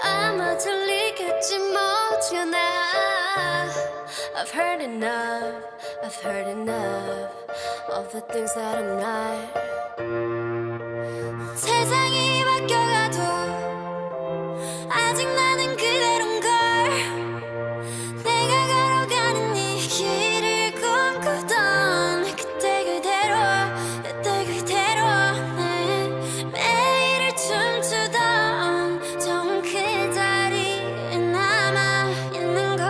아마 들리겠지 뭐잖아. I've heard enough, I've heard enough of the things that I'm not. 세상이 바뀌어가도 아직 나는 그대로인걸. 내가 걸어가는 이 길을 꿈꾸던 그때 그대로 매일을 춤추던 정 그 자리에 남아있는걸.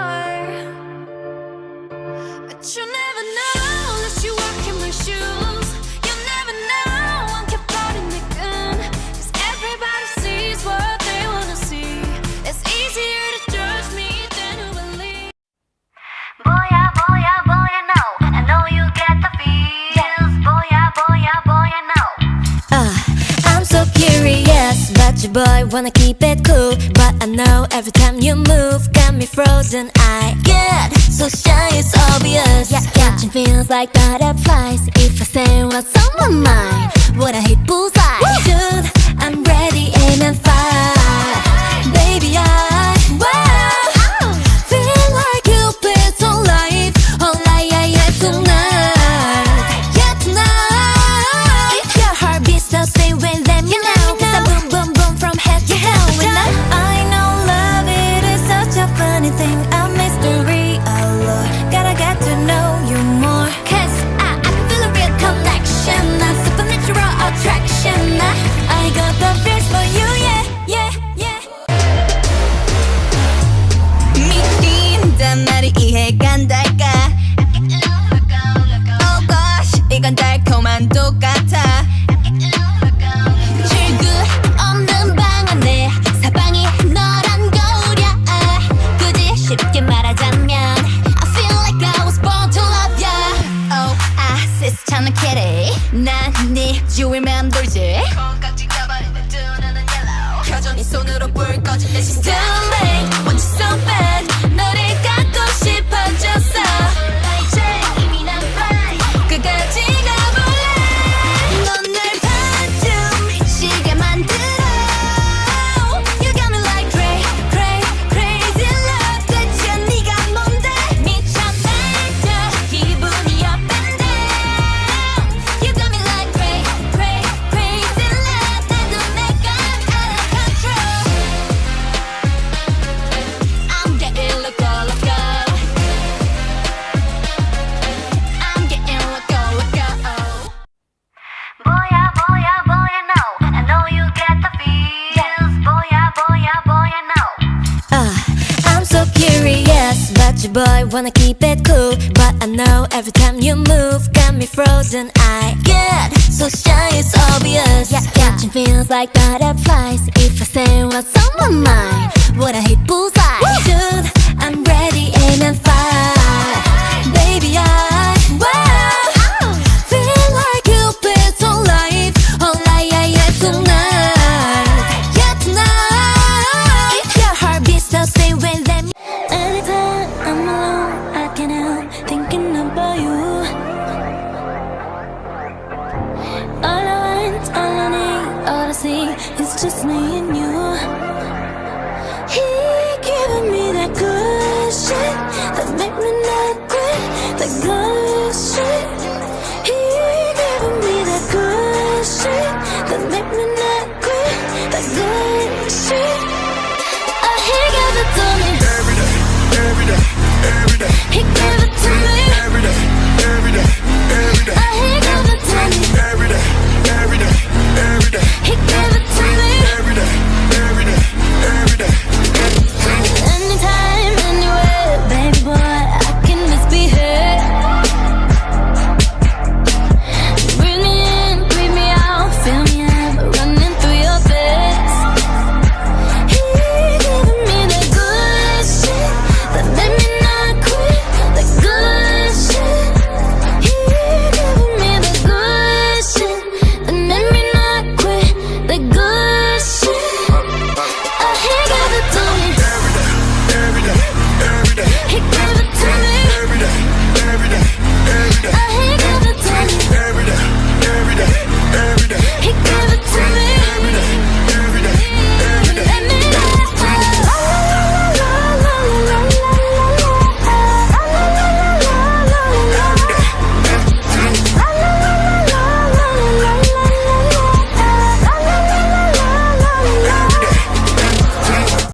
But you never know unless you walk in my shoes. You never know I'm kept out in the gun. Cause everybody sees what they wanna see. It's easier to judge me than to believe. Boya, boya, boya, no. I know you get the feels. Boya, boya, boya, no. I'm so curious about you, boy. Wanna keep it cool, but I know every time you move, got me frozen. I get so shy, it's obvious. Catching feels like butterflies. If I say what's on my mind, would I hit bullseye? Dude, I'm ready, aim and fire. Baby, feel like Cupid's on life. Yeah, tonight. Yeah, tonight. If your heart beats so stay with them, you know. Cause I boom, boom, boom from head to hell with that. I know love, it is such a funny thing. A mystery, oh Lord. Gotta get to know you more. Cause I can feel a real connection. A supernatural attraction. I got the feels for you, yeah, yeah, yeah. 미친단 말이 이해가 안 될까? Oh gosh, 이건 달콤한 똑같아. 출구 없는 방 안에 사방이 너란 거울이야. 굳이 쉽게 말하자면 I feel like I was born to love ya. Oh, 시스찮은 kitty. 난네 주위만 돌지. 콩깍지 가발인 내 두 눈은 yellow. 켜져 네 손으로 불 꺼진 내 심장. Too late, want you so bad. 너를 갖고 싶어졌어. 이제 이미 난 fly. 끝까지 가볼래. 넌 날 반쯤 미치게 만들어. You got me like crazy love. 대체 네가 뭔데? 미쳐 날려 기분이 up and down. You got me like crazy love. 나도 내가 out of control. I'm getting loco. I'm getting loco. Boya, boya, boya, no. I know you get the feels. Boya, boya, boya, no. I'm so curious about you, boy. Wanna keep it cool, but I know every time you move, got me frozen. I get so shy, it's obvious. Catching feels like butterflies. If I say what's on my mind, would I hit bullseye? Dude, I'm ready, aim and fire. Baby, feel like Cupid's on life. Yeah, tonight. Yeah, tonight. If your heart beats so stay with them. Anytime I'm alone, I can't help thinking about you. All I want, all I need, all I see is just me and you. He giving me that good shit that make me not quit. That good shit.